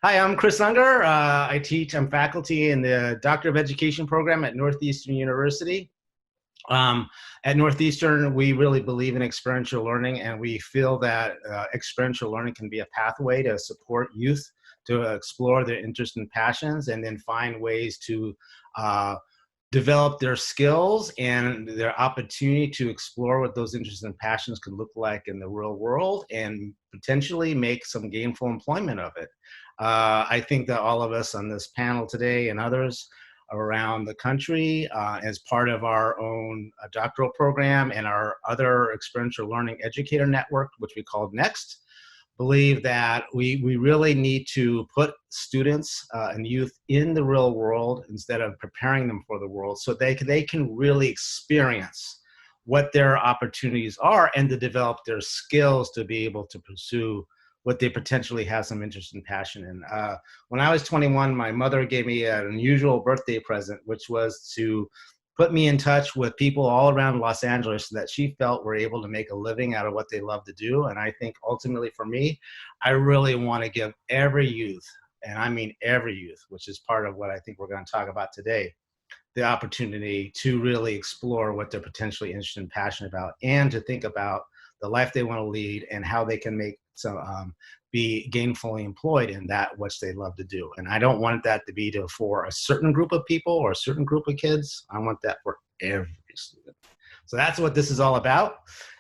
Hi, I'm Chris Unger. I'm faculty in the Doctor of Education program at Northeastern University. At Northeastern, we really believe in experiential learning, and we feel that experiential learning can be a pathway to support youth to explore their interests and passions, and then find ways to develop their skills and their opportunity to explore what those interests and passions could look like in the real world, and potentially make some gainful employment of it. I think that all of us on this panel today and others around the country, as part of our own doctoral program and our other experiential learning educator network, which we call Next, believe that we really need to put students and youth in the real world instead of preparing them for the world, so they can really experience what their opportunities are and to develop their skills to be able to pursue what they potentially have some interest and passion in. When I was 21, my mother gave me an unusual birthday present, which was to put me in touch with people all around Los Angeles that she felt were able to make a living out of what they love to do. And I think ultimately for me, I really want to give every youth, and I mean every youth, which is part of what I think we're going to talk about today, the opportunity to really explore what they're potentially interested and passionate about, and to think about the life they want to lead and how they can make some be gainfully employed in that which they love to do. And I don't want that to be for a certain group of people or a certain group of kids. I want that for every student. So that's what this is all about.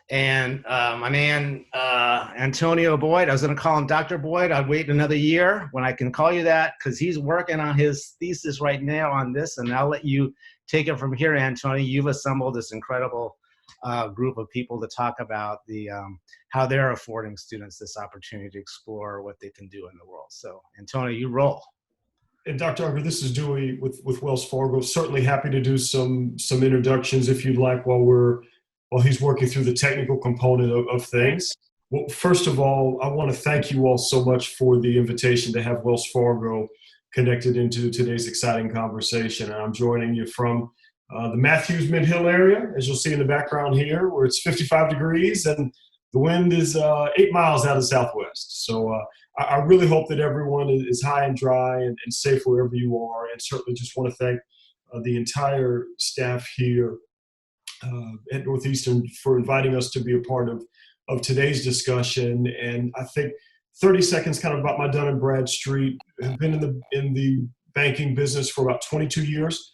And my man, Antonio Boyd, I was going to call him Dr. Boyd. I'd wait another year when I can call you that, because he's working on his thesis right now on this. And I'll let you take it from here, Antonio. You've assembled this incredible group of people to talk about how they're affording students this opportunity to explore what they can do in the world. So, Antonio, you roll. And Dr. Unger, this is Dewey with Wells Fargo. Certainly happy to do some introductions if you'd like while he's working through the technical component of things. Well, first of all, I want to thank you all so much for the invitation to have Wells Fargo connected into today's exciting conversation. And I'm joining you from the Matthews Mid-Hill area, as you'll see in the background here, where it's 55 degrees and the wind is 8 miles out of southwest. So I really hope that everyone is high and dry and safe wherever you are. And certainly just want to thank the entire staff here at Northeastern for inviting us to be a part of today's discussion. And I think 30 seconds kind of about my Dun & Bradstreet. I've been in the banking business for about 22 years.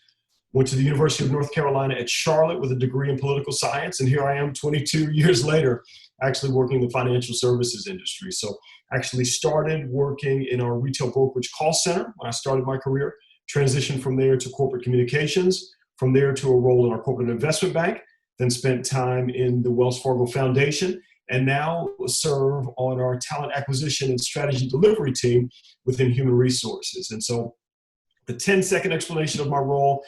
Went to the University of North Carolina at Charlotte with a degree in political science. And here I am 22 years later, actually working in the financial services industry. So actually started working in our retail brokerage call center when I started my career, transitioned from there to corporate communications, from there to a role in our corporate investment bank, then spent time in the Wells Fargo Foundation, and now serve on our talent acquisition and strategy delivery team within human resources. And so the 10-second explanation of my role: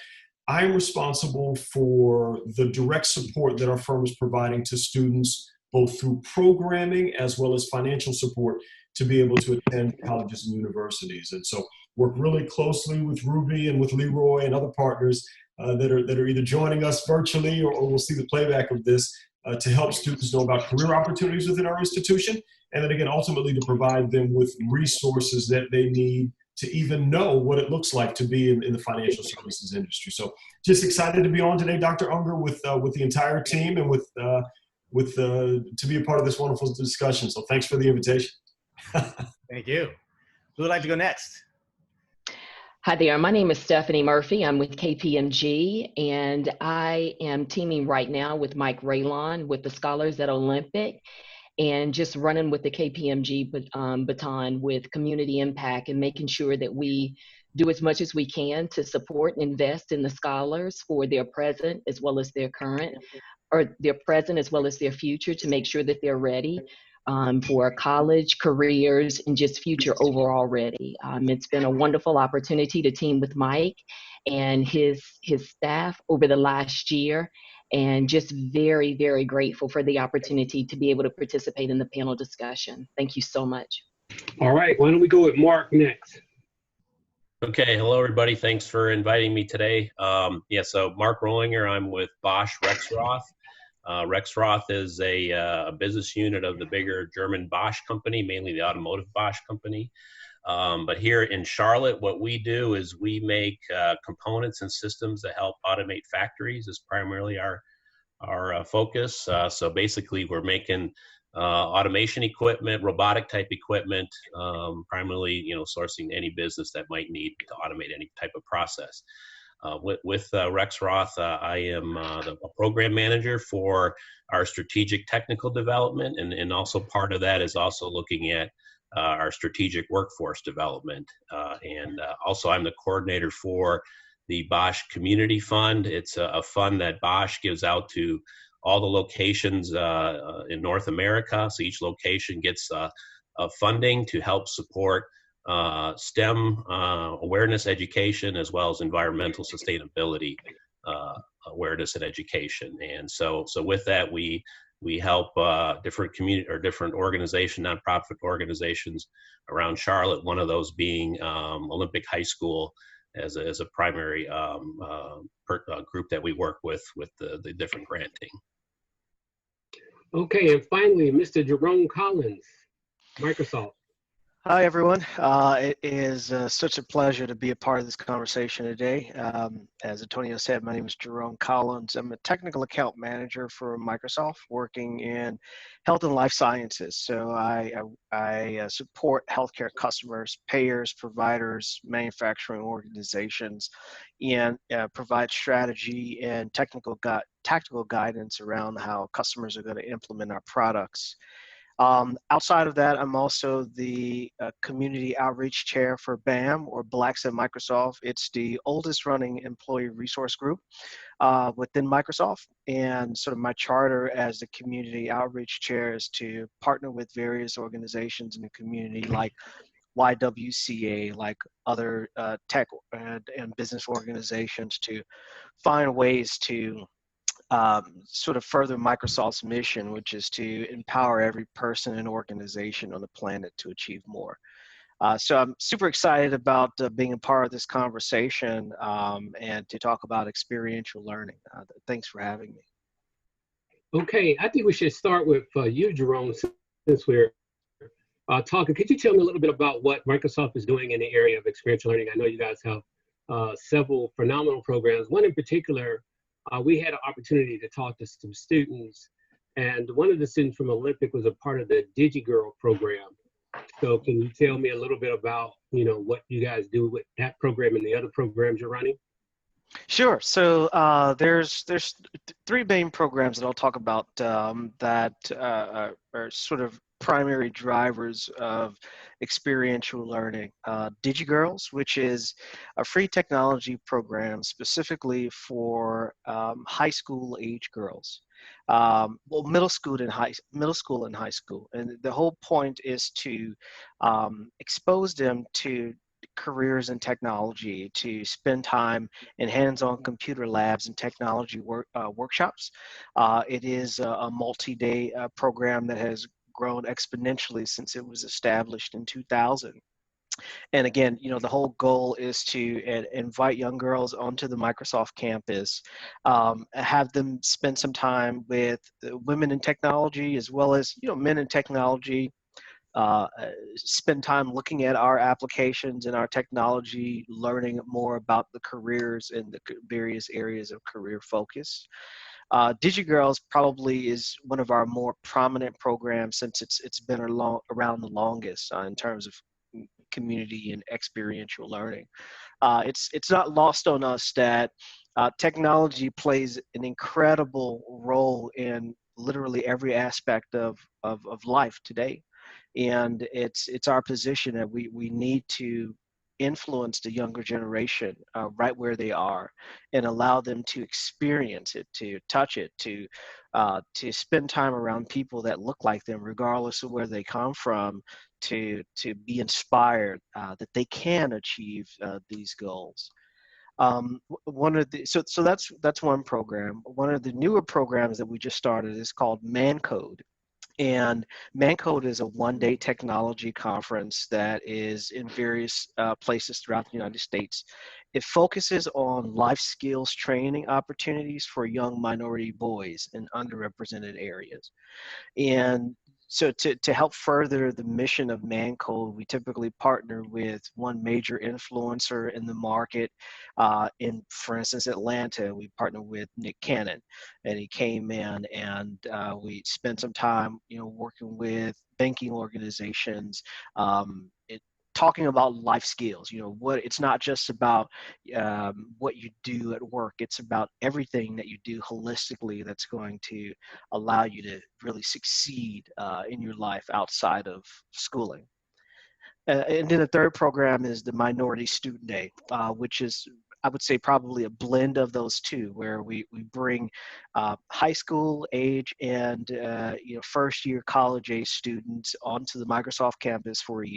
I am responsible for the direct support that our firm is providing to students, both through programming as well as financial support, to be able to attend colleges and universities. And so work really closely with Ruby and with Leroy and other partners that are either joining us virtually or will see the playback of this to help students know about career opportunities within our institution. And then again, ultimately to provide them with resources that they need to even know what it looks like to be in the financial services industry. So just excited to be on today, Dr. Unger, with the entire team and to be a part of this wonderful discussion. So thanks for the invitation. Thank you. Who would like to go next? Hi there, my name is Stephanie Murphy. I'm with Kpmg, and I am teaming right now with Mike Realon with the Scholars at Olympic, and just running with the Kpmg baton with community impact and making sure that we do as much as we can to support and invest in the scholars for their present as well as their current, or their present as well as their future, to make sure that they're ready for college, careers, and just future overall ready. It's been a wonderful opportunity to team with Mike and his staff over the last year, and just very, very grateful for the opportunity to be able to participate in the panel discussion. Thank you so much. All right, why don't we go with Mark next? Okay, hello everybody. Thanks for inviting me today. So Mark Rohlinger, I'm with Bosch Rexroth. Rexroth is a business unit of the bigger German Bosch company, mainly the automotive Bosch company. But here in Charlotte, what we do is we make components and systems that help automate factories is primarily our focus. So basically, we're making automation equipment, robotic type equipment, primarily, sourcing any business that might need to automate any type of process. With Rexroth, I am the program manager for our strategic technical development, and also part of that is also looking at our strategic workforce development. And also I'm the coordinator for the Bosch Community Fund. It's a fund that Bosch gives out to all the locations in North America. So each location gets funding to help support STEM awareness education, as well as environmental sustainability awareness and education. And so with that, we help different community or different organizations, nonprofit organizations around Charlotte. One of those being Olympic High School as a primary group that we work with the different granting. Okay, and finally, Mr. Jerome Collins, Microsoft. Hi, everyone. It is such a pleasure to be a part of this conversation today. As Antonio said, my name is Jerome Collins. I'm a technical account manager for Microsoft working in health and life sciences. So I support healthcare customers, payers, providers, manufacturing organizations, and provide strategy and tactical guidance around how customers are going to implement our products. Outside of that, I'm also the community outreach chair for BAM, or Blacks at Microsoft. It's the oldest running employee resource group within Microsoft. And sort of my charter as the community outreach chair is to partner with various organizations in the community like YWCA, like other tech and business organizations, to find ways to sort of further Microsoft's mission, which is to empower every person and organization on the planet to achieve more. So I'm super excited about being a part of this conversation and to talk about experiential learning. Thanks for having me. Okay, I think we should start with you, Jerome, since we're talking. Could you tell me a little bit about what Microsoft is doing in the area of experiential learning? I know you guys have several phenomenal programs. One in particular, we had an opportunity to talk to some students, and one of the students from Olympic was a part of the Digi program. So can you tell me a little bit about, what you guys do with that program and the other programs you're running? Sure. So there's three main programs that I'll talk about that are sort of primary drivers of experiential learning. Digi, which is a free technology program specifically for high school age girls. Well, middle school and high school. And the whole point is to expose them to careers in technology, to spend time in hands-on computer labs and technology workshops. It is a multi-day program that has grown exponentially since it was established in 2000. And again, the whole goal is to invite young girls onto the Microsoft campus, have them spend some time with women in technology as well as, men in technology, spend time looking at our applications and our technology, learning more about the careers and the various areas of career focus. Digi probably is one of our more prominent programs since it's been around the longest in terms of community and experiential learning. It's not lost on us that technology plays an incredible role in literally every aspect of life today. And it's our position that we need to influence the younger generation right where they are and allow them to experience it, to touch it, to spend time around people that look like them regardless of where they come from, to be inspired that they can achieve these goals. So that's one program. One of the newer programs that we just started is called ManCode. And ManCode is a one-day technology conference that is in various places throughout the United States. It focuses on life skills training opportunities for young minority boys in underrepresented areas. And So to help further the mission of ManCode, we typically partner with one major influencer in the market. For instance, Atlanta, we partner with Nick Cannon, and he came in and we spent some time, working with banking organizations, talking about life skills. It's not just about what you do at work. It's about everything that you do holistically that's going to allow you to really succeed in your life outside of schooling. And then the third program is the Minority Student Day, which is, I would say, probably a blend of those two, where we bring high school age and first year college age students onto the Microsoft campus for a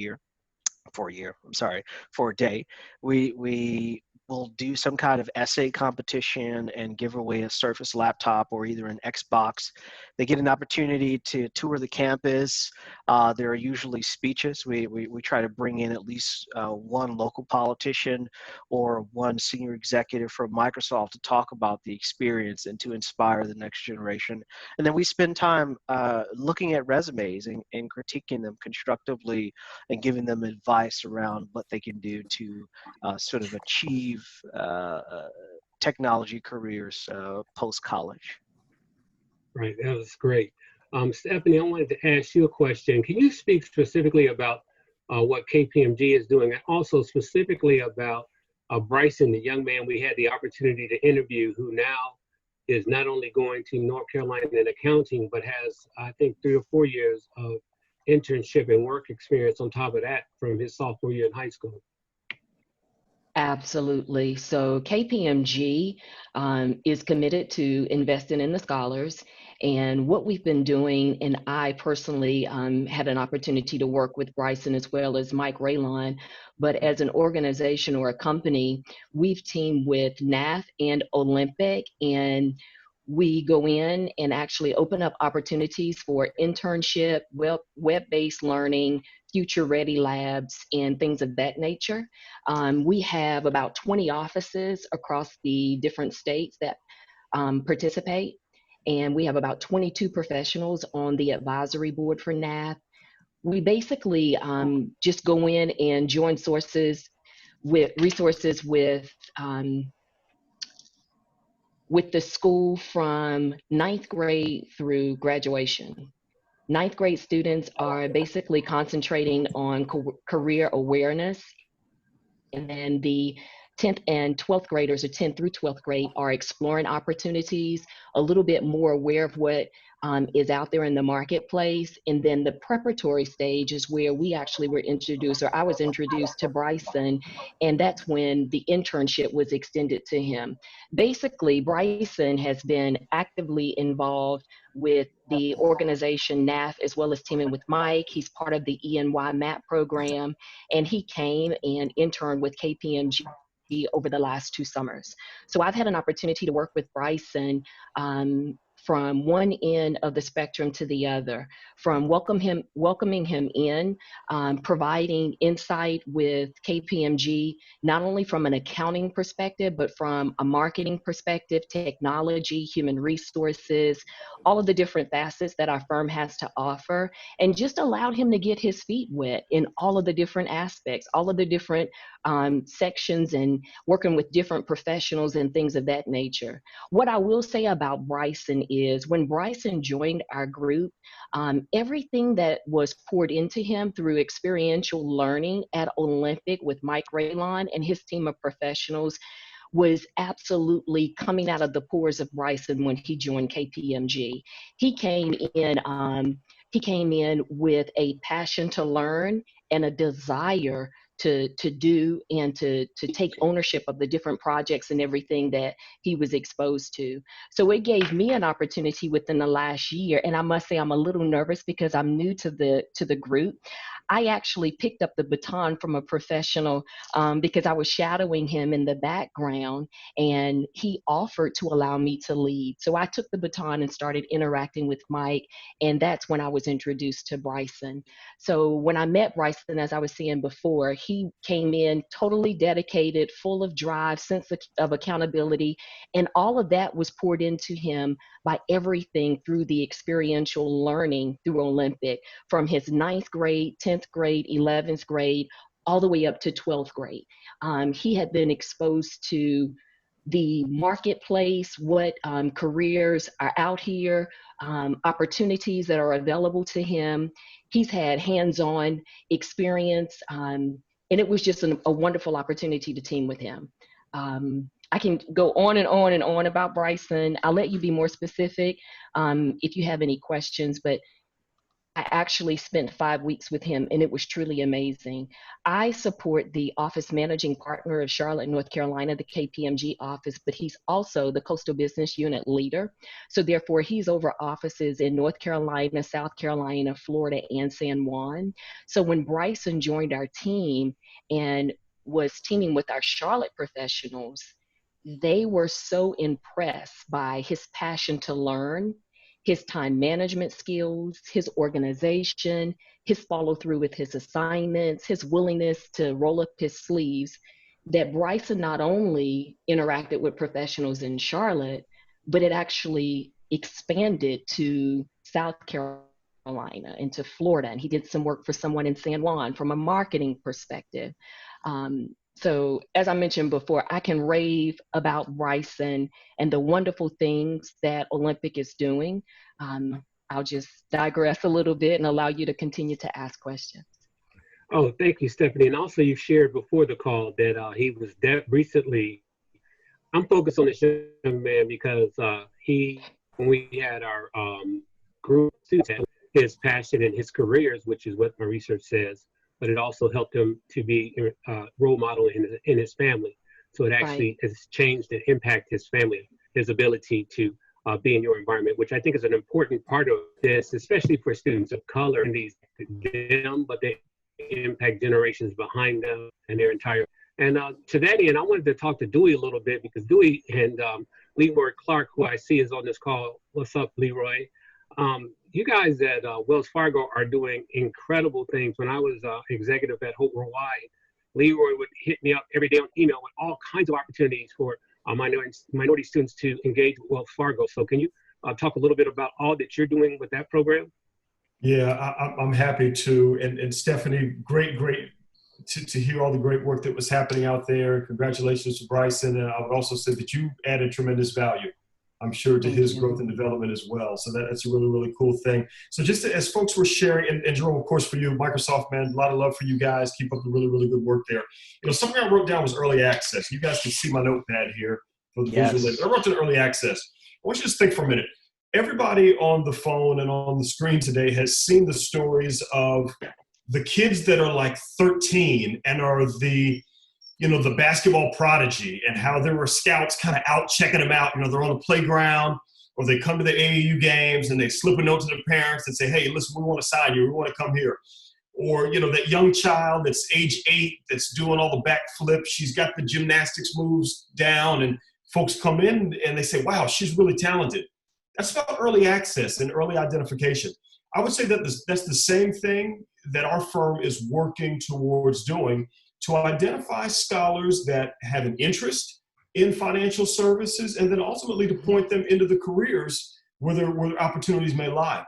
day. We will do some kind of essay competition and give away a Surface laptop or either an Xbox. They get an opportunity to tour the campus. There are usually speeches. We try to bring in at least one local politician or one senior executive from Microsoft to talk about the experience and to inspire the next generation. And then we spend time looking at resumes and critiquing them constructively and giving them advice around what they can do to sort of achieve technology careers post-college. Right, that was great. Stephanie, I wanted to ask you a question. Can you speak specifically about what Kpmg is doing, and also specifically about Bryson, the young man we had the opportunity to interview, who now is not only going to North Carolina in accounting, but has, I think, 3 or 4 years of internship and work experience on top of that from his sophomore year in high school? Absolutely. So KPMG is committed to investing in the scholars. And what we've been doing, and I personally had an opportunity to work with Bryson as well as Mike Realon, but as an organization or a company, we've teamed with NAF and Olympic, and we go in and actually open up opportunities for internship, web-based learning, future-ready labs, and things of that nature. We have about 20 offices across the different states that participate, and we have about 22 professionals on the advisory board for NAF. We basically just go in and join resources with the school from 9th grade through graduation. 9th grade students are basically concentrating on career awareness, and then the 10th and 12th graders, or 10th through 12th grade, are exploring opportunities, a little bit more aware of what is out there in the marketplace. And then the preparatory stage is where we actually were introduced, or I was introduced to Bryson, and that's when the internship was extended to him. Basically, Bryson has been actively involved with the organization NAF, as well as teaming with Mike. He's part of the ENY MAP program, and he came and interned with KPMG over the last 2 summers. So I've had an opportunity to work with Bryson from one end of the spectrum to the other, from welcoming him in, providing insight with KPMG, not only from an accounting perspective, but from a marketing perspective, technology, human resources, all of the different facets that our firm has to offer, and just allowed him to get his feet wet in all of the different aspects, all of the different sections, and working with different professionals and things of that nature. What I will say about Bryson is, when Bryson joined our group, everything that was poured into him through experiential learning at Olympic with Mike Realon and his team of professionals was absolutely coming out of the pores of Bryson when he joined KPMG. He came in with a passion to learn and a desire to do and to take ownership of the different projects and everything that he was exposed to. So it gave me an opportunity within the last year, and I must say I'm a little nervous because I'm new to the group. I actually picked up the baton from a professional because I was shadowing him in the background, and he offered to allow me to lead. So I took the baton and started interacting with Mike, and that's when I was introduced to Bryson. So when I met Bryson, as I was saying before, he came in totally dedicated, full of drive, sense of accountability, and all of that was poured into him by everything through the experiential learning through Olympic, from his 9th grade, 10th grade, 11th grade, all the way up to 12th grade. He had been exposed to the marketplace, what careers are out here, opportunities that are available to him. He's had hands-on experience, and it was just a wonderful opportunity to team with him. I can go on and on and on about Bryson. I'll let you be more specific if you have any questions, but I actually spent 5 weeks with him, and it was truly amazing. I support the office managing partner of Charlotte, North Carolina, the Kpmg office, but he's also the Coastal Business Unit leader. So therefore, he's over offices in North Carolina, South Carolina, Florida, and San Juan. So when Bryson joined our team and was teaming with our Charlotte professionals, they were so impressed by his passion to learn, his time management skills, his organization, his follow through with his assignments, his willingness to roll up his sleeves, that Bryson not only interacted with professionals in Charlotte, but it actually expanded to South Carolina and to Florida. And he did some work for someone in San Juan from a marketing perspective. So as I mentioned before, I can rave about Bryson and the wonderful things that Olympic is doing. I'll just digress a little bit and allow you to continue to ask questions. Oh, thank you, Stephanie. And also you shared before the call that he was recently, I'm focused on this young man because when we had our group of students, his passion and his careers, which is what my research says, but it also helped him to be a role model in his family. So it actually has changed and impacted his family, his ability to be in your environment, which I think is an important part of this, especially for students of color and them, but they impact generations behind them and their entire. And to that end, I wanted to talk to Dewey a little bit because Dewey and Leroy Clark, who I see is on this call. What's up, Leroy? You guys at Wells Fargo are doing incredible things. When I was executive at Hope Worldwide, Leroy would hit me up every day on email with all kinds of opportunities for minority students to engage with Wells Fargo. So can you talk a little bit about all that you're doing with that program? Yeah, I'm happy to. And Stephanie, great to hear all the great work that was happening out there. Congratulations to Bryson. And I would also say that you added tremendous value, I'm sure, to his growth and development as well. So that's a really, really cool thing. So just as folks were sharing, and Jerome, of course, for you, Microsoft, man, a lot of love for you guys. Keep up the really, really good work there. You know, something I wrote down was early access. You guys can see my notepad here for the visual aid. I wrote down early access. I want you to just think for a minute. Everybody on the phone and on the screen today has seen the stories of the kids that are like 13 and are the basketball prodigy, and how there were scouts kind of out checking them out. You know, they're on the playground, or they come to the AAU games and they slip a note to their parents and say, hey, listen, we want to sign you. We want to come here. Or, you know, that young child that's age 8 that's doing all the backflips. She's got the gymnastics moves down, and folks come in and they say, wow, she's really talented. That's about early access and early identification. I would say that that's the same thing that our firm is working towards doing, to identify scholars that have an interest in financial services, and then ultimately to point them into the careers where their opportunities may lie.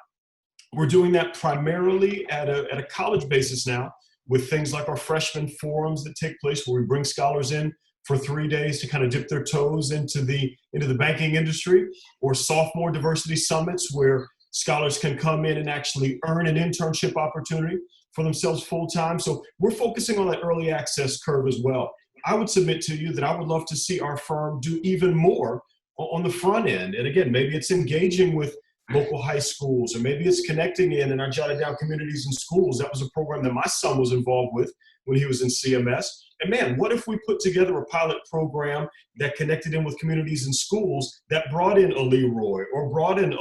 We're doing that primarily at a college basis now, with things like our freshman forums that take place, where we bring scholars in for 3 days to kind of dip their toes into the banking industry, or sophomore diversity summits where scholars can come in and actually earn an internship opportunity for themselves full-time. So we're focusing on that early access curve as well. I would submit to you that I would love to see our firm do even more on the front end. And again, maybe it's engaging with local high schools, or maybe it's connecting in our jotted down communities and schools. That was a program that my son was involved with when he was in CMS. And man, what if we put together a pilot program that connected in with communities and schools that brought in a Leroy, or brought in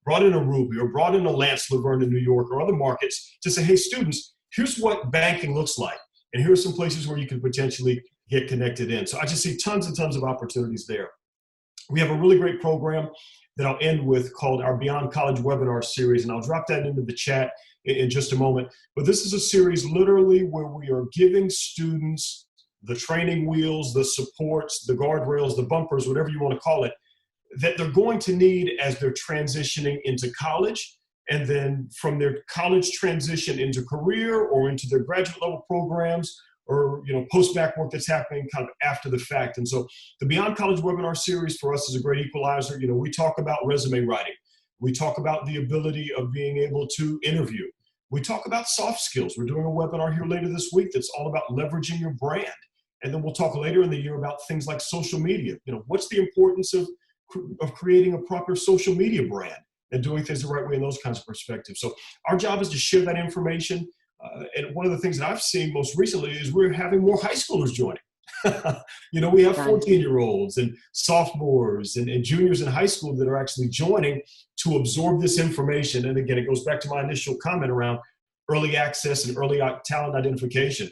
brought in a Ruby, or brought in a Lance Laverne in New York or other markets to say, hey, students, here's what banking looks like. And here are some places where you can potentially get connected in. So I just see tons and tons of opportunities there. We have a really great program that I'll end with called our Beyond College webinar series, and I'll drop that into the chat in just a moment. But this is a series literally where we are giving students the training wheels, the supports, the guardrails, the bumpers, whatever you want to call it, that they're going to need as they're transitioning into college, and then from their college transition into career or into their graduate level programs, or post-bac work that's happening kind of after the fact. And so the Beyond College webinar series for us is a great equalizer. We talk about resume writing. We talk about the ability of being able to interview. We talk about soft skills. We're doing a webinar here later this week that's all about leveraging your brand. And then we'll talk later in the year about things like social media. What's the importance of creating a proper social media brand and doing things the right way in those kinds of perspectives. So our job is to share that information. And one of the things that I've seen most recently is we're having more high schoolers joining. We have 14-year-olds and sophomores and juniors in high school that are actually joining to absorb this information. And again, it goes back to my initial comment around early access and early talent identification.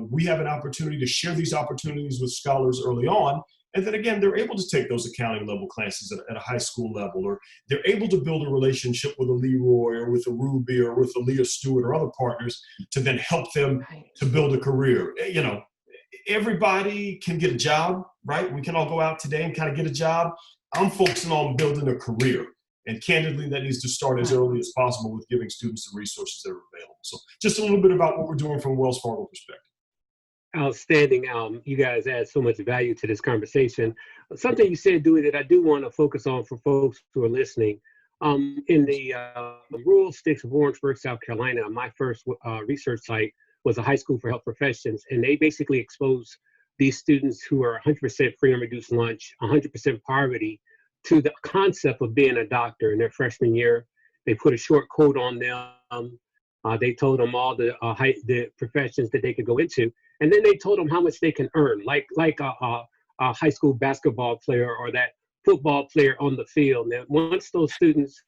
We have an opportunity to share these opportunities with scholars early on. And then again, they're able to take those accounting level classes at a high school level, or they're able to build a relationship with a Leroy or with a Ruby or with a Leah Stewart or other partners to then help them to build a career. Everybody can get a job, right? We can all go out today and kind of get a job. I'm focusing on building a career. And candidly, that needs to start as early as possible with giving students the resources that are available. So just a little bit about what we're doing from a Wells Fargo perspective. Outstanding. You guys add so much value to this conversation. Something you said, Dewey, that I do want to focus on for folks who are listening. In the rural sticks of Orangeburg, South Carolina, my first research site was a high school for health professions, and they basically expose these students who are 100% free and reduced lunch, 100% poverty, to the concept of being a doctor in their freshman year. They put a short coat on them. They told them all the professions that they could go into. And then they told them how much they can earn, like a high school basketball player or that football player on the field. Now, once those students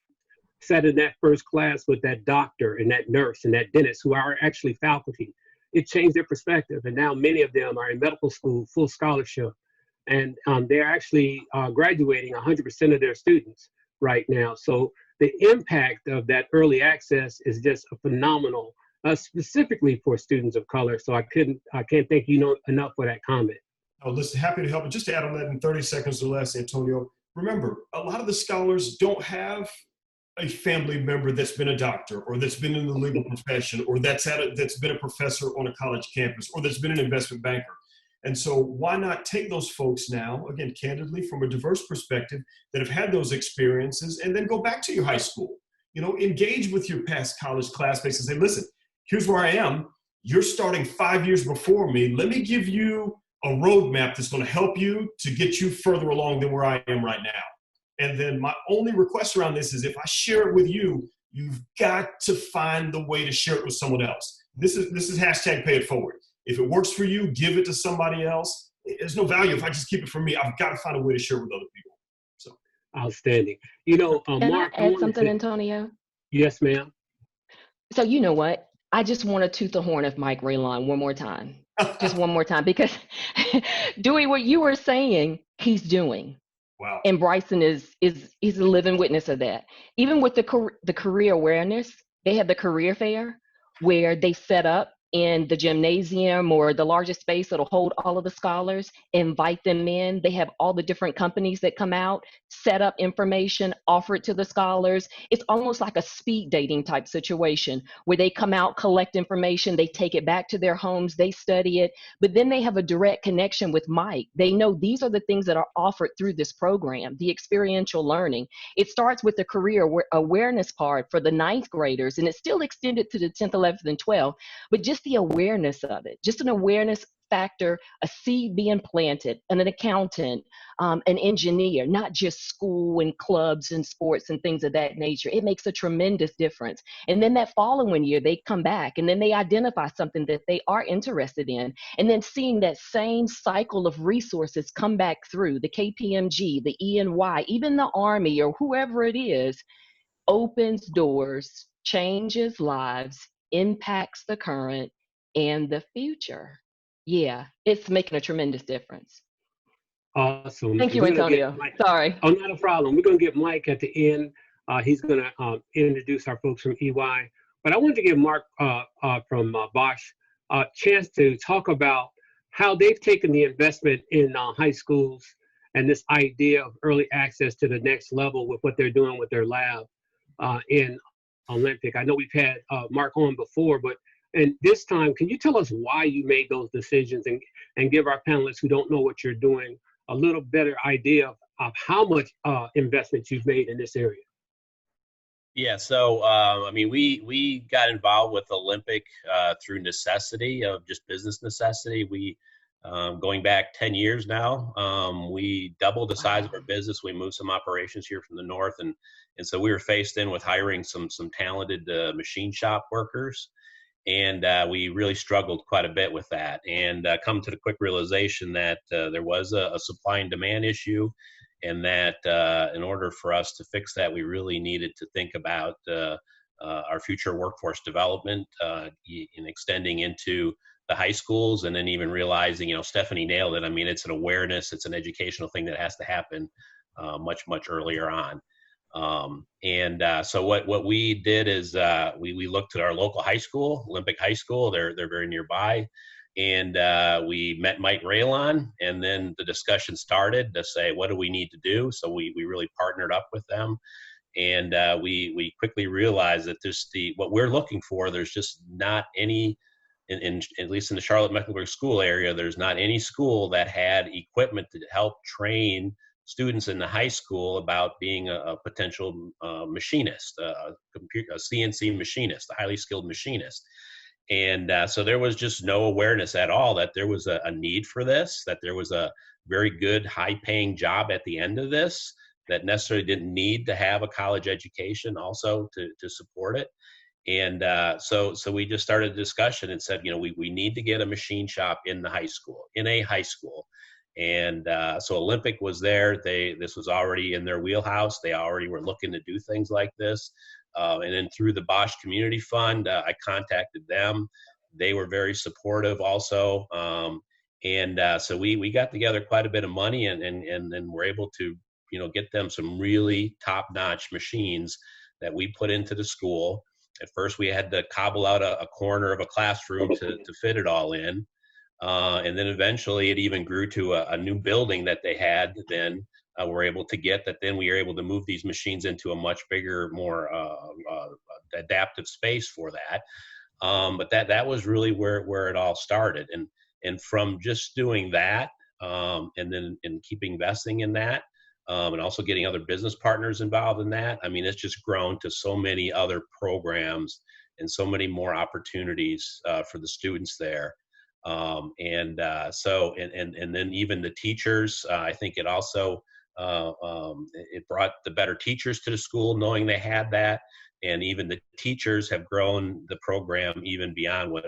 sat in that first class with that doctor and that nurse and that dentist, who are actually faculty, it changed their perspective. And now many of them are in medical school, full scholarship. And they're actually graduating 100% of their students right now. So the impact of that early access is just phenomenal. Specifically for students of color. So I can't thank you enough for that comment. Oh, listen, happy to help. And just to add on that in 30 seconds or less, Antonio, remember, a lot of the scholars don't have a family member that's been a doctor, or that's been in the legal profession, or that's been a professor on a college campus, or that's been an investment banker. And so why not take those folks now, again, candidly, from a diverse perspective, that have had those experiences, and then go back to your high school, engage with your past college classmates and say, listen, here's where I am. You're starting 5 years before me. Let me give you a roadmap that's going to help you to get you further along than where I am right now. And then my only request around this is, if I share it with you, you've got to find the way to share it with someone else. This is hashtag pay it forward. If it works for you, give it to somebody else. There's no value if I just keep it for me. I've got to find a way to share it with other people. So outstanding. Can Mark, I add something, Antonio? Yes, ma'am. So you know what? I just want to toot the horn of Mike Realon one more time. Just one more time, because Dewey, what you were saying, he's doing. Wow. And Bryson is a living witness of that. Even with the career awareness, they have the career fair where they set up in the gymnasium or the largest space that'll hold all of the scholars, invite them in. They have all the different companies that come out, set up information, offer it to the scholars. It's almost like a speed dating type situation where they come out, collect information, they take it back to their homes, they study it, but then they have a direct connection with Mike. They know these are the things that are offered through this program, the experiential learning. It starts with the career awareness part for the 9th graders, and it's still extended to the 10th, 11th, and 12th, but just the awareness of it, just an awareness factor, a seed being planted, and an accountant, an engineer, not just school and clubs and sports and things of that nature. It makes a tremendous difference. And then that following year, they come back and then they identify something that they are interested in. And then seeing that same cycle of resources come back through the Kpmg, the ENY, even the Army or whoever it is, opens doors, changes lives, impacts the current and the future. Yeah, it's making a tremendous difference. Awesome. Thank you, We're gonna get Antonio. Mike. Sorry. Oh, not a problem. We're going to get Mike at the end. He's going to introduce our folks from EY. But I wanted to give Mark from Bosch a chance to talk about how they've taken the investment in high schools and this idea of early access to the next level with what they're doing with their lab in Olympic. I know we've had Mark on before, but and this time, can you tell us why you made those decisions and give our panelists who don't know what you're doing a little better idea of how much investment you've made in this area? Yeah, so I mean, we got involved with Olympic through necessity of just business necessity. We going back 10 years now, we doubled the size of our business. We moved some operations here from the north, and so we were faced in with hiring some talented machine shop workers, and we really struggled quite a bit with that. And come to the quick realization that there was a supply and demand issue, and that in order for us to fix that, we really needed to think about our future workforce development in extending into the high schools, and then even realizing, you know, Stephanie nailed it. I mean, it's an awareness, it's an educational thing that has to happen much earlier on. So what we did is we looked at our local high school, Olympic High School. They're very nearby. And we met Mike Realon, and then the discussion started to say, what do we need to do? So we really partnered up with them, and we quickly realized that what we're looking for, there's just not any, at least in the Charlotte-Mecklenburg school area, there's not any school that had equipment to help train students in the high school about being a potential machinist, a CNC machinist, a highly skilled machinist. And so there was just no awareness at all that there was a need for this, that there was a very good high-paying job at the end of this that necessarily didn't need to have a college education also to support it. And so we just started a discussion and said, you know, we need to get a machine shop in a high school. And so Olympic was there. This was already in their wheelhouse. They already were looking to do things like this. And then through the Bosch Community Fund, I contacted them. They were very supportive also. So we got together quite a bit of money, and then we're able to, you know, get them some really top-notch machines that we put into the school. At first, we had to cobble out a corner of a classroom to fit it all in. And then eventually it even grew to a new building that they had then were able to get, that then we were able to move these machines into a much bigger, more adaptive space for that. But that was really where it all started. And from just doing that, and then keeping investing in that, and also getting other business partners involved in that, I mean, it's just grown to so many other programs and so many more opportunities for the students there. And then even the teachers, I think it also, it brought the better teachers to the school, knowing they had that. And even the teachers have grown the program even beyond what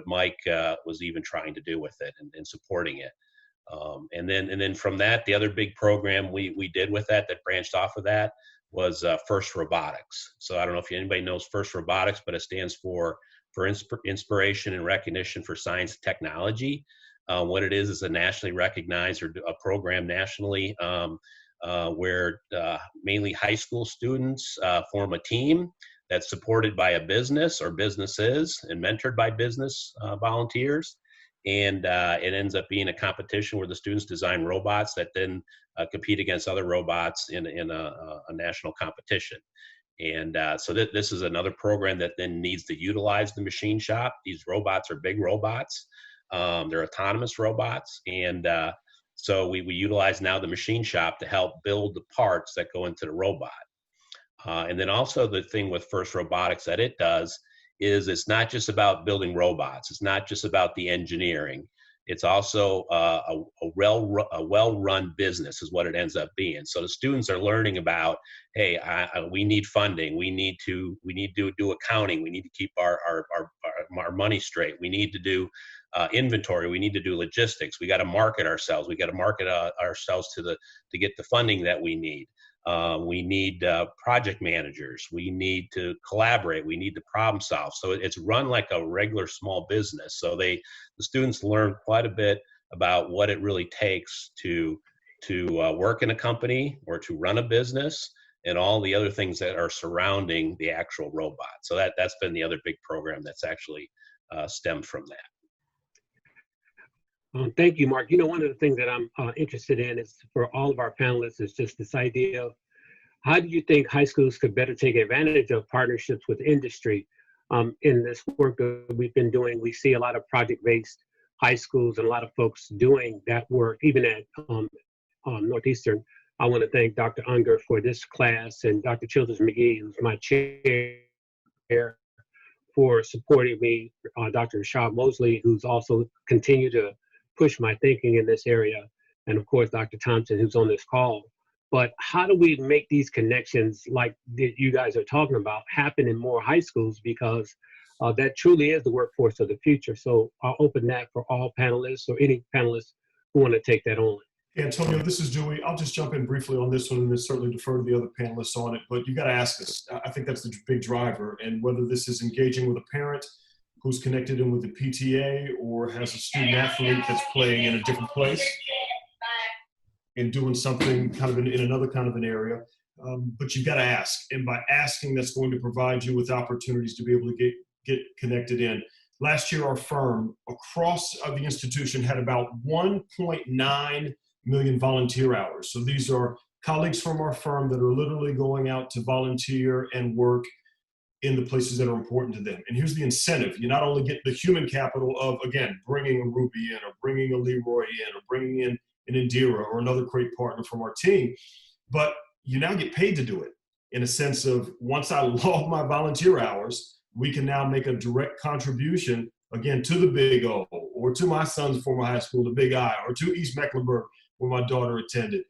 Mike was even trying to do with it and supporting it. And then from that, the other big program we did with that branched off of that was FIRST Robotics. So I don't know if anybody knows FIRST Robotics, but it stands for Inspiration and Recognition for Science and Technology. What it is a nationally recognized, or a program nationally, where mainly high school students form a team that's supported by a business or businesses and mentored by business volunteers. And it ends up being a competition where the students design robots that then compete against other robots in a national competition. And so this is another program that then needs to utilize the machine shop. These robots are big robots. They're autonomous robots. And so we utilize now the machine shop to help build the parts that go into the robot. And then also the thing with FIRST Robotics that it does is it's not just about building robots. It's not just about the engineering. It's also a well-run business is what it ends up being. So the students are learning about, hey, we need funding. We need to do accounting. We need to keep our money straight. We need to do inventory. We need to do logistics. We got to market ourselves. We got to market ourselves to get the funding that we need. We need project managers. We need to collaborate. We need to problem solve. So it's run like a regular small business. So the students learn quite a bit about what it really takes to work in a company or to run a business, and all the other things that are surrounding the actual robot. So that's been the other big program that's actually stemmed from that. Thank you, Mark. You know, one of the things that I'm interested in is for all of our panelists is just this idea of how do you think high schools could better take advantage of partnerships with industry? In this work that we've been doing, we see a lot of project-based high schools and a lot of folks doing that work, even at Northeastern. I want to thank Dr. Unger for this class and Dr. Childers McGee, who's my chair, for supporting me, Dr. Rashad Mosley, who's also continued to push my thinking in this area, and of course, Dr. Thompson, who's on this call. But how do we make these connections like that you guys are talking about happen in more high schools? Because that truly is the workforce of the future. So I'll open that for all panelists or any panelists who want to take that on. Antonio, this is Dewey. I'll just jump in briefly on this one and then certainly defer to the other panelists on it. But you got to ask us. I think that's the big driver. And whether this is engaging with a parent who's connected in with the PTA or has a student athlete that's playing in a different place and doing something kind of in another kind of an area. But you've got to ask. And by asking, that's going to provide you with opportunities to be able to get connected in. Last year, our firm across the institution had about 1.9 million volunteer hours. So these are colleagues from our firm that are literally going out to volunteer and work in the places that are important to them. And here's the incentive. You not only get the human capital of, again, bringing a Ruby in or bringing a Leroy in or bringing in an Indira or another great partner from our team, but you now get paid to do it in a sense of once I log my volunteer hours, we can now make a direct contribution, again, to the Big O or to my son's former high school, the Big I, or to East Mecklenburg, where my daughter attended,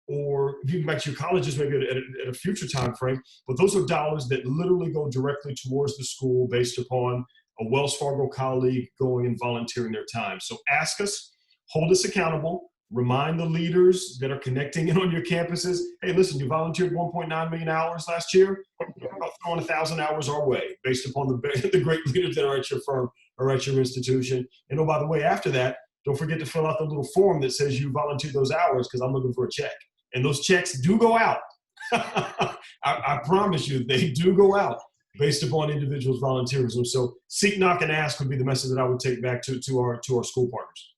or even back to your colleges maybe at a future time frame. But those are dollars that literally go directly towards the school based upon a Wells Fargo colleague going and volunteering their time. So ask us, hold us accountable, remind the leaders that are connecting in on your campuses, hey, listen, you volunteered 1.9 million hours last year. How about throwing 1,000 hours our way based upon the great leaders that are at your firm or at your institution. And oh, by the way, after that, don't forget to fill out the little form that says you volunteered those hours because I'm looking for a check. And those checks do go out. I promise you, they do go out based upon individuals' volunteerism. So seek, knock, and ask would be the message that I would take back to our school partners.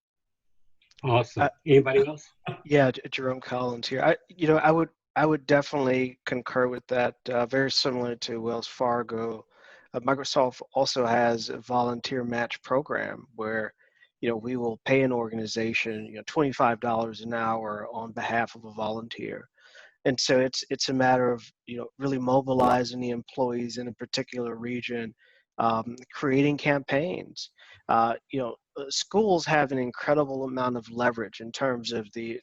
Awesome. Anybody else? Yeah, Jerome Collins here. I would definitely concur with that. Very similar to Wells Fargo, Microsoft also has a volunteer match program where we will pay an organization, $25 an hour on behalf of a volunteer. And so it's a matter of, really mobilizing the employees in a particular region, creating campaigns. Schools have an incredible amount of leverage in terms of the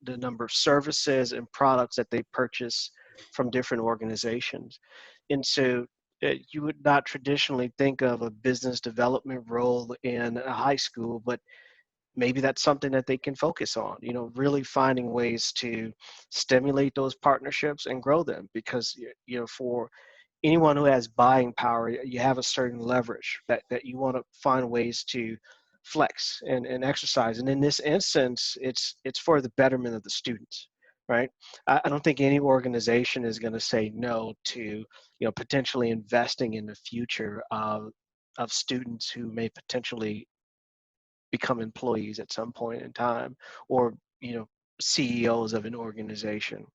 number of services and products that they purchase from different organizations. And so you would not traditionally think of a business development role in a high school, but maybe that's something that they can focus on, really finding ways to stimulate those partnerships and grow them, because, for anyone who has buying power, you have a certain leverage that you want to find ways to flex and exercise. And in this instance, it's for the betterment of the students. Right. I don't think any organization is going to say no to, potentially investing in the future of students who may potentially become employees at some point in time, or, CEOs of an organization.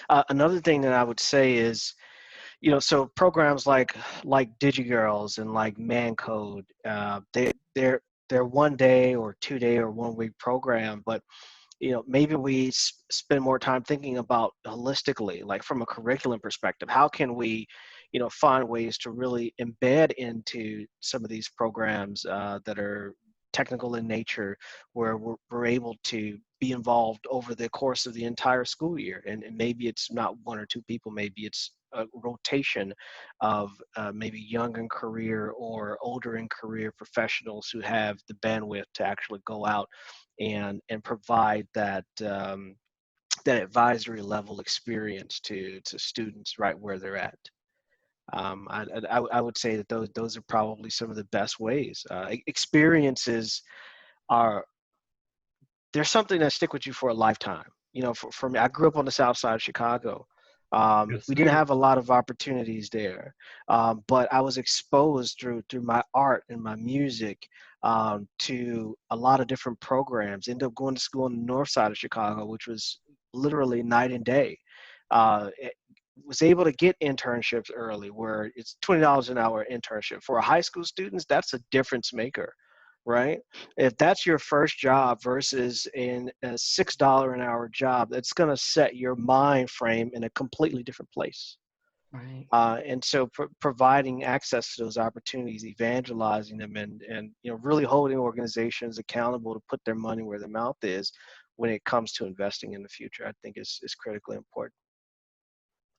Another thing that I would say is, so programs like Digi Girls and like Man Code, they're 1 day or 2 day or 1 week program, but maybe we spend more time thinking about holistically, like from a curriculum perspective, how can we, find ways to really embed into some of these programs that are technical in nature, where we're able to be involved over the course of the entire school year. And maybe it's not 1 or 2 people, maybe it's a rotation of maybe young in career or older in career professionals who have the bandwidth to actually go out and provide that that advisory level experience to students right where they're at. I would say that those are probably some of the best ways. Experiences they're something that stick with you for a lifetime. You know, for me, I grew up on the South Side of Chicago. Yes, We didn't sir. have a lot of opportunities there, but I was exposed through my art and my music to a lot of different programs. Ended up going to school on the North Side of Chicago, which was literally night and day. Was able to get internships early, where it's $20 an hour internship for a high school students. That's a difference maker, right? If that's your first job versus a $6 an hour job, that's going to set your mind frame in a completely different place. Right. And so providing access to those opportunities, evangelizing them, and you know, really holding organizations accountable to put their money where their mouth is when it comes to investing in the future, I think is critically important.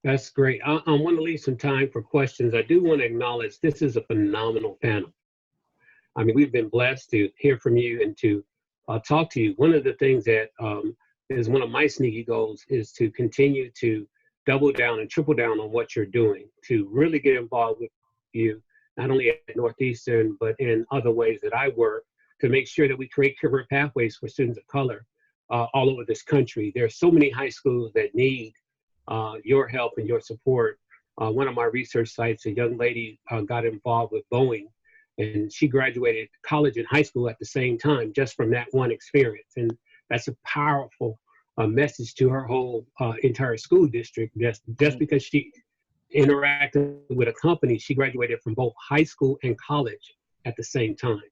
That's great. I want to leave some time for questions. I do want to acknowledge this is a phenomenal panel. I mean, we've been blessed to hear from you and to talk to you. One of the things that is one of my sneaky goals is to continue to double down and triple down on what you're doing, to really get involved with you, not only at Northeastern, but in other ways that I work, to make sure that we create career pathways for students of color all over this country. There are so many high schools that need your help and your support. One of my research sites, a young lady got involved with Boeing, and she graduated college and high school at the same time, just from that one experience. And that's a powerful message to her whole entire school district. Just because she interacted with a company, she graduated from both high school and college at the same time.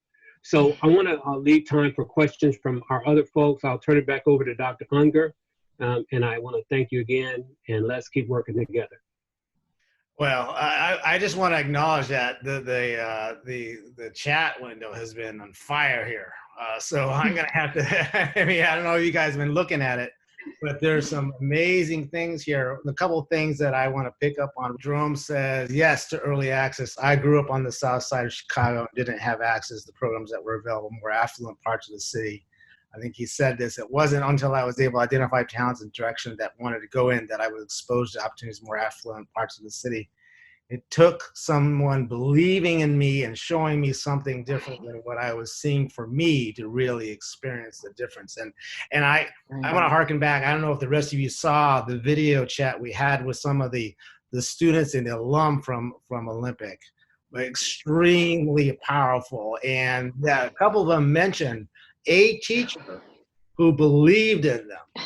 So I want to leave time for questions from our other folks. I'll turn it back over to Dr. Unger. And I want to thank you again, and let's keep working together. Well, I just want to acknowledge that the chat window has been on fire here. So I'm gonna have to. I mean, I don't know if you guys have been looking at it, but there's some amazing things here. A couple of things that I want to pick up on. Jerome says yes to early access. I grew up on the South Side of Chicago and didn't have access to programs that were available in more affluent parts of the city. I think he said this. It wasn't until I was able to identify talents and direction that wanted to go in that I was exposed to opportunities in more affluent parts of the city. It took someone believing in me and showing me something different than what I was seeing for me to really experience the difference. And I want to harken back. I don't know if the rest of you saw the video chat we had with some of the students and the alum from Olympic. Extremely powerful. And a couple of them mentioned a teacher who believed in them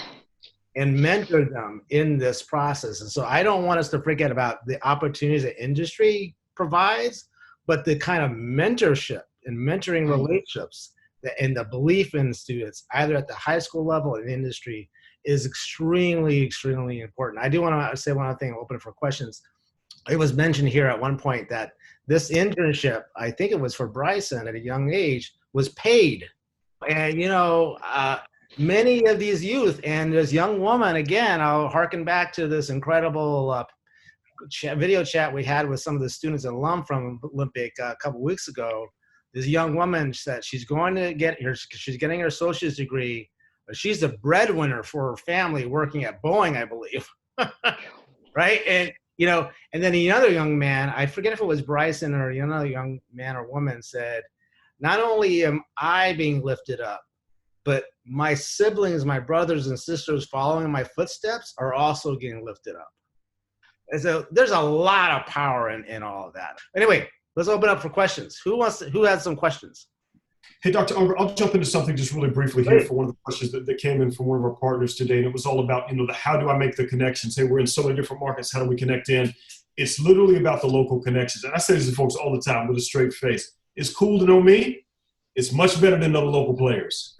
and mentored them in this process. And so I don't want us to forget about the opportunities that industry provides, but the kind of mentorship and mentoring relationships and the belief in students, either at the high school level or in industry, is extremely, extremely important. I do want to say one other thing, open it for questions. It was mentioned here at one point that this internship, I think it was for Bryson at a young age, was paid. And, you know, many of these youth and this young woman, again, I'll harken back to this incredible video chat we had with some of the students and alum from Olympic a couple weeks ago. This young woman said she's going to she's getting her associate's degree. But she's the breadwinner for her family working at Boeing, I believe. Right? And, you know, and then another young man, I forget if it was Bryson or another young man or woman said, not only am I being lifted up, but my siblings, my brothers and sisters following my footsteps are also getting lifted up. And so there's a lot of power in all of that. Anyway, let's open up for questions. Who has some questions? Hey, Dr. Unger, I'll jump into something just really briefly here for one of the questions that came in from one of our partners today. And it was all about, you know, how do I make the connections? Hey, we're in so many different markets. How do we connect in? It's literally about the local connections. And I say this to folks all the time with a straight face. It's cool to know me. It's much better than know the local players.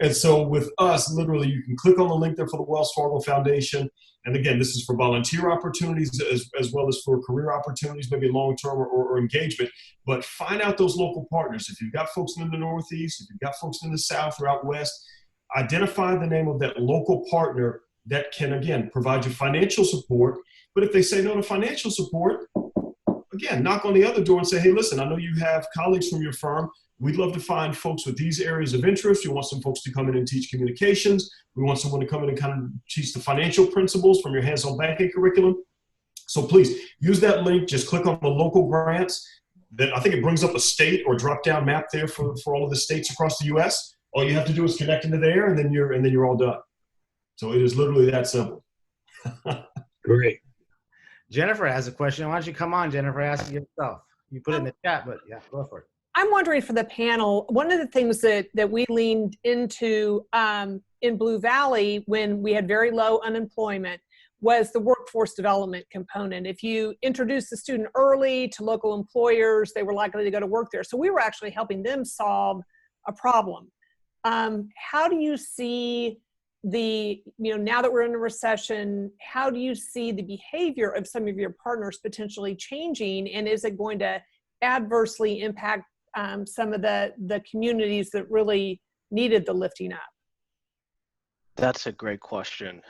And so with us, literally, you can click on the link there for the Wells Fargo Foundation. And again, this is for volunteer opportunities as well as for career opportunities, maybe long-term or engagement. But find out those local partners. If you've got folks in the Northeast, if you've got folks in the South or out West, identify the name of that local partner that can, again, provide you financial support. But if they say no to financial support, again, knock on the other door and say, hey, listen, I know you have colleagues from your firm. we'd love to find folks with these areas of interest. We want some folks to come in and teach communications. We want someone to come in and kind of teach the financial principles from your hands-on banking curriculum. So please use that link. Just click on the local grants. That I think it brings up a state or drop-down map there for all of the states across the U.S. All you have to do is connect into there, and then you're all done. So it is literally that simple. Great. Jennifer has a question. Why don't you come on, Jennifer? Ask it yourself. You put it in the chat, but yeah, go for it. I'm wondering for the panel, one of the things that we leaned into in Blue Valley when we had very low unemployment was the workforce development component. If you introduce the student early to local employers, they were likely to go to work there. So we were actually helping them solve a problem. How do you see now that we're in a recession, how do you see the behavior of some of your partners potentially changing? And is it going to adversely impact some of the communities that really needed the lifting up? That's a great question.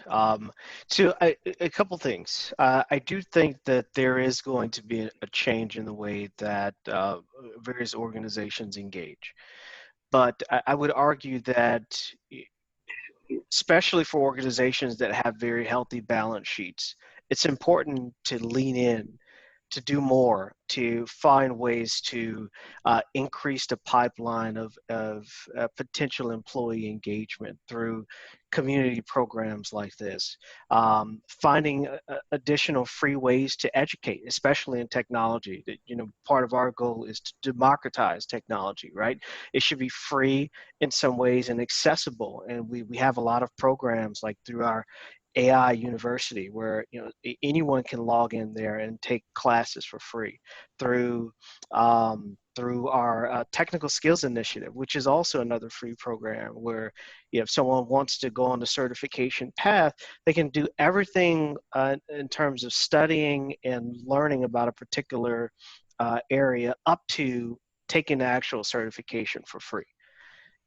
So a couple things. I do think that there is going to be a change in the way that various organizations engage. But I would argue that, especially for organizations that have very healthy balance sheets, it's important to lean in, to do more, to find ways to increase the pipeline of potential employee engagement through community programs like this. Finding additional free ways to educate, especially in technology. Part of our goal is to democratize technology, right? It should be free in some ways and accessible. And we have a lot of programs like through our AI University, where anyone can log in there and take classes for free, through our technical skills initiative, which is also another free program where if someone wants to go on the certification path, they can do everything in terms of studying and learning about a particular area up to taking the actual certification for free.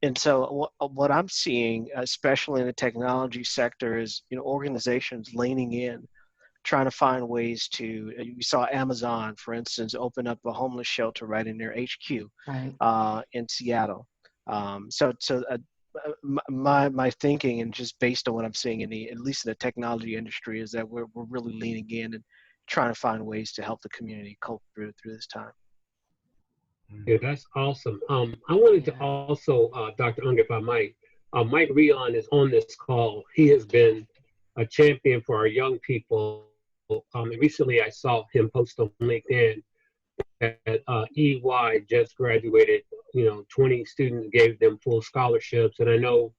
And so what I'm seeing, especially in the technology sector, is organizations leaning in, trying to find ways to. We saw Amazon, for instance, open up a homeless shelter right in their HQ in Seattle. My thinking, and just based on what I'm seeing at least in the technology industry, is that we're really leaning in and trying to find ways to help the community cope through this time. Yeah, that's awesome. I wanted to also, Dr. Ung, if I might, Mike Realon is on this call. He has been a champion for our young people. And recently I saw him post on LinkedIn that EY just graduated, 20 students, gave them full scholarships. And I know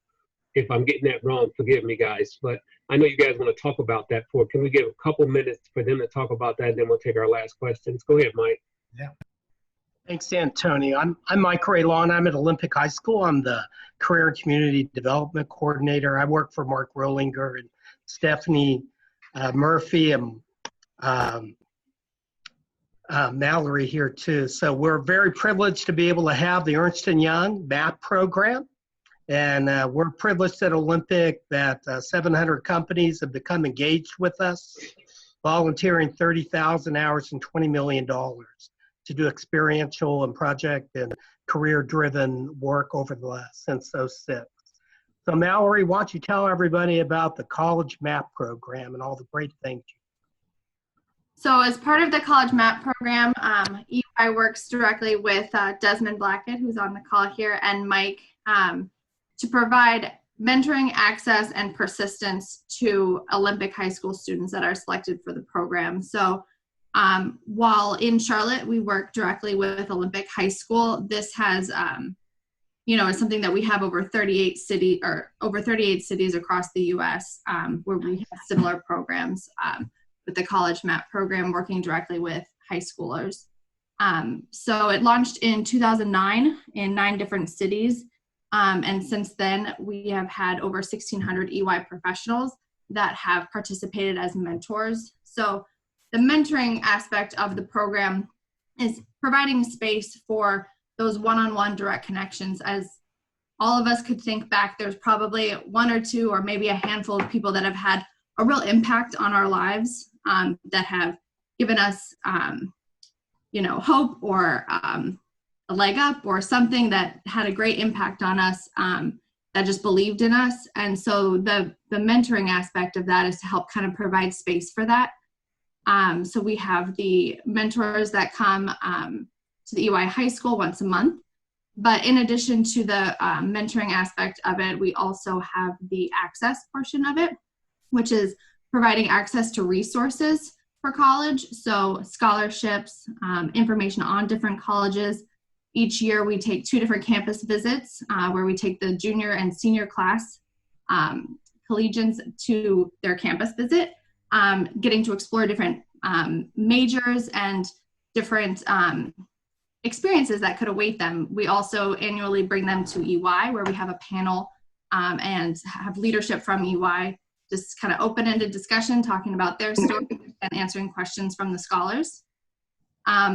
if I'm getting that wrong, forgive me, guys, but I know you guys want to talk about that. Can we give a couple minutes for them to talk about that, and then we'll take our last questions? Go ahead, Mike. Yeah. Thanks, Antonio. I'm Mike Realon. I'm at Olympic High School. I'm the Career and Community Development Coordinator. I work for Mark Rohlinger and Stephanie Murphy and Malorie here too. So we're very privileged to be able to have the Ernst & Young MAP program. And we're privileged at Olympic that 700 companies have become engaged with us, volunteering 30,000 hours and $20 million. To do experiential and project and career-driven work since 2006. So Malorie, why don't you tell everybody about the College MAP program and all the great things you do? So as part of the College MAP program, EY works directly with Desmond Blackett, who's on the call here, and Mike to provide mentoring, access, and persistence to Olympic high school students that are selected for the program. So while in Charlotte, we work directly with Olympic High School. This has, is something that we have over 38 cities across the U.S. Where we have similar programs with the College MAP program, working directly with high schoolers. So it launched in 2009 in 9 different cities. And since then, we have had over 1,600 EY professionals that have participated as mentors. So the mentoring aspect of the program is providing space for those one-on-one direct connections. As all of us could think back, there's probably 1 or 2 or maybe a handful of people that have had a real impact on our lives, that have given us, hope or leg up or something that had a great impact on us, that just believed in us. And so the mentoring aspect of that is to help kind of provide space for that. So we have the mentors that come to the EY High School once a month. But in addition to the mentoring aspect of it, we also have the access portion of it, which is providing access to resources for college. So scholarships, information on different colleges. Each year we take 2 different campus visits where we take the junior and senior class collegians to their campus visit, getting to explore different majors and different experiences that could await them. We also annually bring them to EY where we have a panel and have leadership from EY, just kind of open-ended discussion, talking about their story and answering questions from the scholars.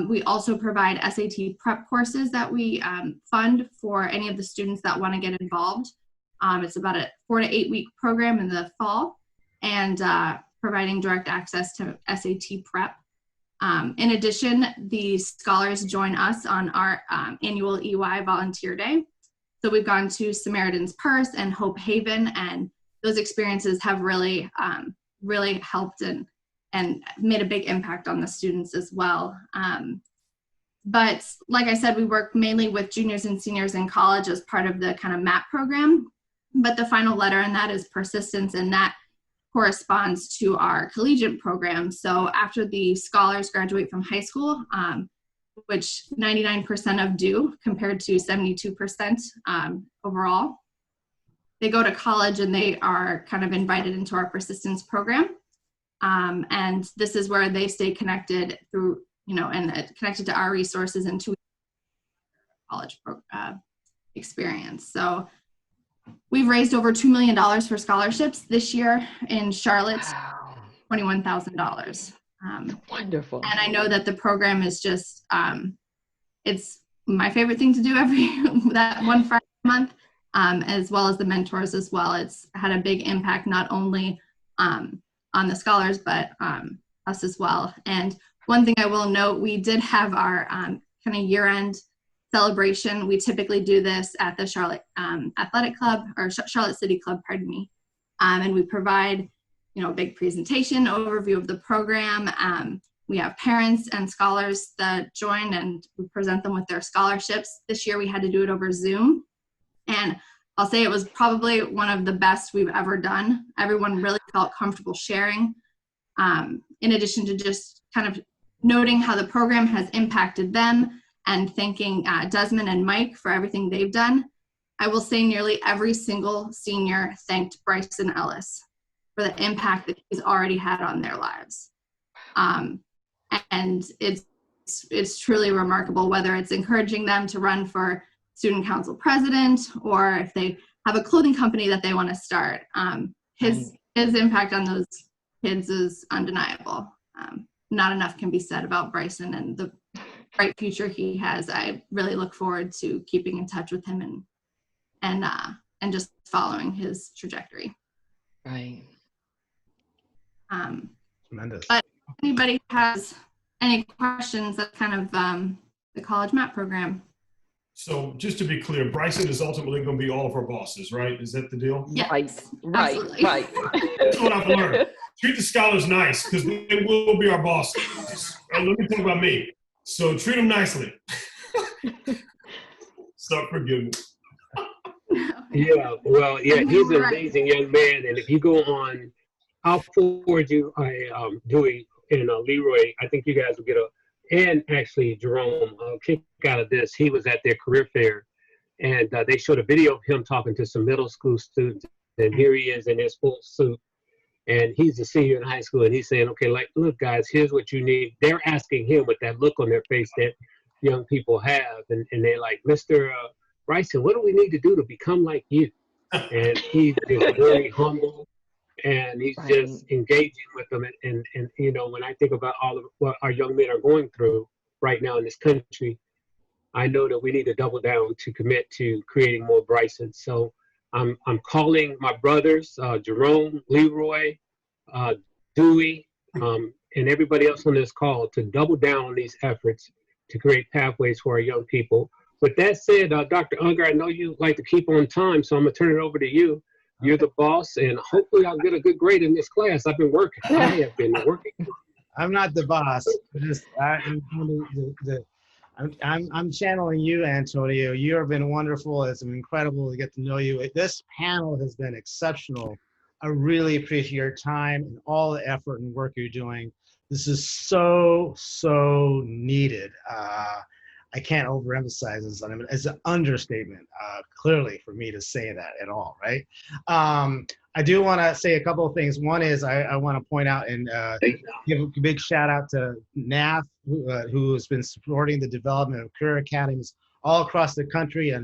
We also provide SAT prep courses that we fund for any of the students that want to get involved. It's about a 4 to 8 week program in the fall, and providing direct access to SAT prep. In addition, the scholars join us on our annual EY Volunteer Day. So we've gone to Samaritan's Purse and Hope Haven, and those experiences have really, really helped and made a big impact on the students as well. But like I said, we work mainly with juniors and seniors in college as part of the kind of MAP program. But the final letter in that is persistence, and that corresponds to our collegiate program. So after the scholars graduate from high school, which 99% of do compared to 72% overall, they go to college and they are kind of invited into our persistence program. And this is where they stay connected through, and connected to our resources and to college experience. So we've raised over $2 million for scholarships this year in Charlotte, $21,000. Wonderful. And I know that the program is just, it's my favorite thing to do that one Friday a month, as well as the mentors as well. It's had a big impact, not only on the scholars, but us as well. And one thing I will note, we did have our kind of year-end celebration. We typically do this at the Charlotte Athletic Club, or Charlotte City Club, pardon me. And we provide, a big presentation, overview of the program. We have parents and scholars that join, and we present them with their scholarships. This year we had to do it over Zoom. And I'll say it was probably one of the best we've ever done. Everyone really felt comfortable sharing. In addition to just kind of noting how the program has impacted them and thanking Desmond and Mike for everything they've done, I will say nearly every single senior thanked Bryson Ellis for the impact that he's already had on their lives. And it's truly remarkable, whether it's encouraging them to run for student council president, or if they have a clothing company that they want to start. His impact on those kids is undeniable. Not enough can be said about Bryson and the bright future he has. I really look forward to keeping in touch with him and just following his trajectory. Right. Tremendous. But if anybody has any questions, that's kind of the college MAP program. So just to be clear, Bryson is ultimately going to be all of our bosses, right? Is that the deal? Yes, Right. absolutely. Right. That's what I've learned. Treat the scholars nice, because they will be our bosses. And let me talk about me. So treat them nicely. Start forgiveness. Yeah, well, yeah, he's an amazing young man. And if you go on, I'll forward you Dewey and Leroy. I think you guys will get and actually Jerome, kick out of this. He was at their career fair, and they showed a video of him talking to some middle school students. And here he is in his full suit. And he's a senior in high school, and he's saying, okay, like, look, guys, here's what you need. They're asking him with that look on their face that young people have. And they're like, Mr. Bryson, what do we need to do to become like you? And he's just very humble, and he's just engaging with them. And when I think about all of what our young men are going through right now in this country, I know that we need to double down to commit to creating more Brysons. So I'm calling my brothers, Jerome, Leroy, Dewey, and everybody else on this call to double down on these efforts to create pathways for our young people. with that said, Dr. Unger, I know you like to keep on time, so I'm going to turn it over to you. You're the boss, and hopefully I'll get a good grade in this class. I've been working. I have been working. I'm not the boss. I'm channeling you, Antonio. You have been wonderful. It's been incredible to get to know you. This panel has been exceptional. I really appreciate your time and all the effort and work you're doing. This is so needed. I can't overemphasize this. I mean, it's an understatement, clearly, for me to say that at all, right? I do want to say a couple of things. One is I want to point out and give a big shout out to NAF, who has been supporting the development of career academies all across the country, a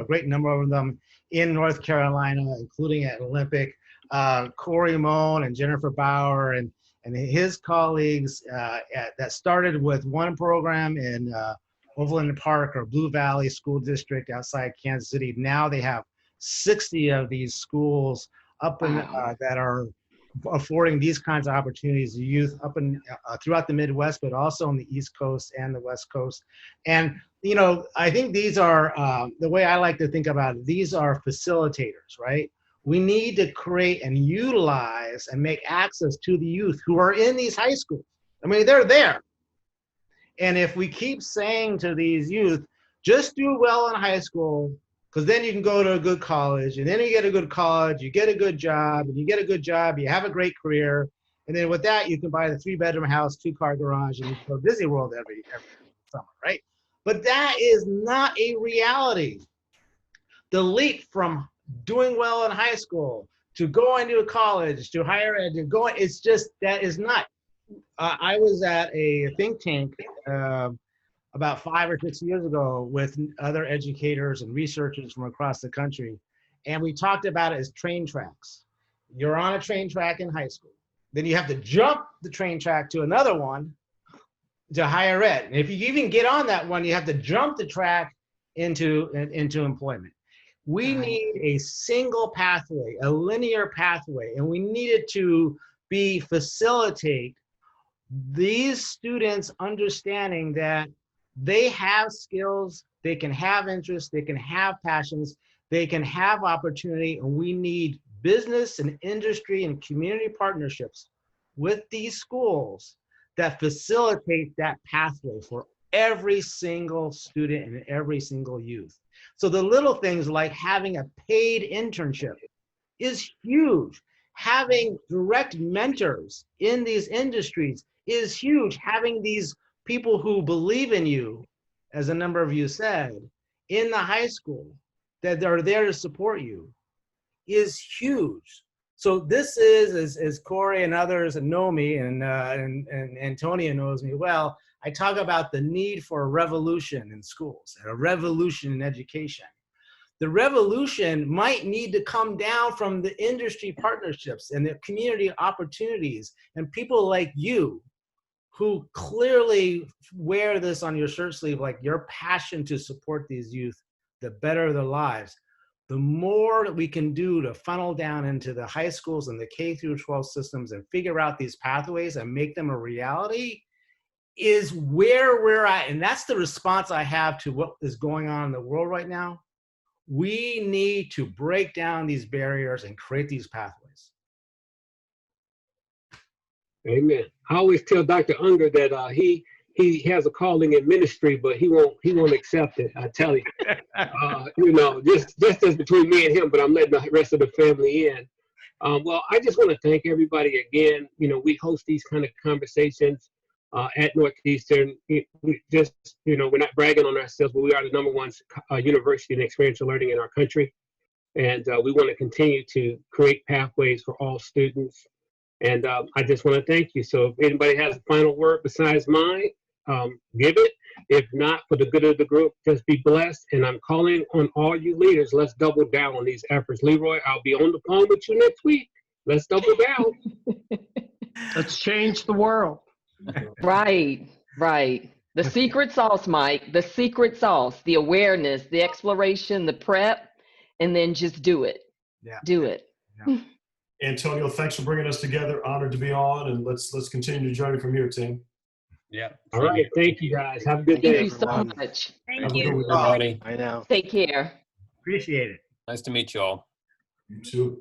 great number of them in North Carolina, including at Olympic. Corey Moan and Jennifer Bauer and his colleagues that started with one program in Overland Park or Blue Valley School District outside Kansas City. Now they have 60 of these schools up in that are affording these kinds of opportunities to youth up in throughout the Midwest, but also on the East Coast and the West Coast. And you know, I think these are the way I like to think about it. These are facilitators, right? We need to create and utilize and make access to the youth who are in these high schools. I mean, they're there. And if we keep saying to these youth, just do well in high school, because then you can go to a good college, and then you get a good college, you get a good job, and you get a good job, you have a great career, and then with that, you can buy the 3-bedroom house, 2-car garage, and you go to Disney World every summer, right? But that is not a reality. The leap from doing well in high school to going to college, to higher ed, to going, it's just, that is not. I was at a think tank about 5 or 6 years ago with other educators and researchers from across the country, and we talked about it as train tracks. You're on a train track in high school. Then you have to jump the train track to another one, to higher ed. And if you even get on that one, you have to jump the track into employment. We need a single pathway, a linear pathway, and we need it to facilitate these students understanding that they have skills, they can have interests, they can have passions, they can have opportunity, and we need business and industry and community partnerships with these schools that facilitate that pathway for every single student and every single youth. So the little things like having a paid internship is huge. Having direct mentors in these industries is huge. Having these people who believe in you, as a number of you said, in the high school, that are there to support you, is huge. So this is, as Corey and others know me, and Antonia knows me well, I talk about the need for a revolution in schools, and a revolution in education. The revolution might need to come down from the industry partnerships and the community opportunities and people like you who clearly wear this on your shirt sleeve, like your passion to support these youth, the better their lives. The more that we can do to funnel down into the high schools and the K through 12 systems and figure out these pathways and make them a reality is where we're at. And that's the response I have to what is going on in the world right now. We need to break down these barriers and create these pathways. Amen. I always tell Dr. Unger that he has a calling in ministry, but he won't accept it. I tell you, you know, just as between me and him, but I'm letting the rest of the family in. Well, I just want to thank everybody again. You know, we host these kind of conversations at Northeastern. We just, you know, we're not bragging on ourselves, but we are the #1 university in experiential learning in our country. And we want to continue to create pathways for all students. And I just want to thank you. So if anybody has a final word besides mine, give it. If not, for the good of the group, just be blessed. And I'm calling on all you leaders. Let's double down on these efforts. Leroy, I'll be on the phone with you next week. Let's double down. Let's change the world. Right. The secret sauce, Mike, the secret sauce, the awareness, the exploration, the prep, and then just do it. Yeah. Do it. Yeah. Antonio, thanks for bringing us together. Honored to be on, and let's continue the journey from here, team. Yeah. All right. Thank you, guys. Have a good Thank day. you so everyone. much. Thank Have a you. good one. Oh, Everybody, I know. Take care. appreciate it. nice to meet you all. You too.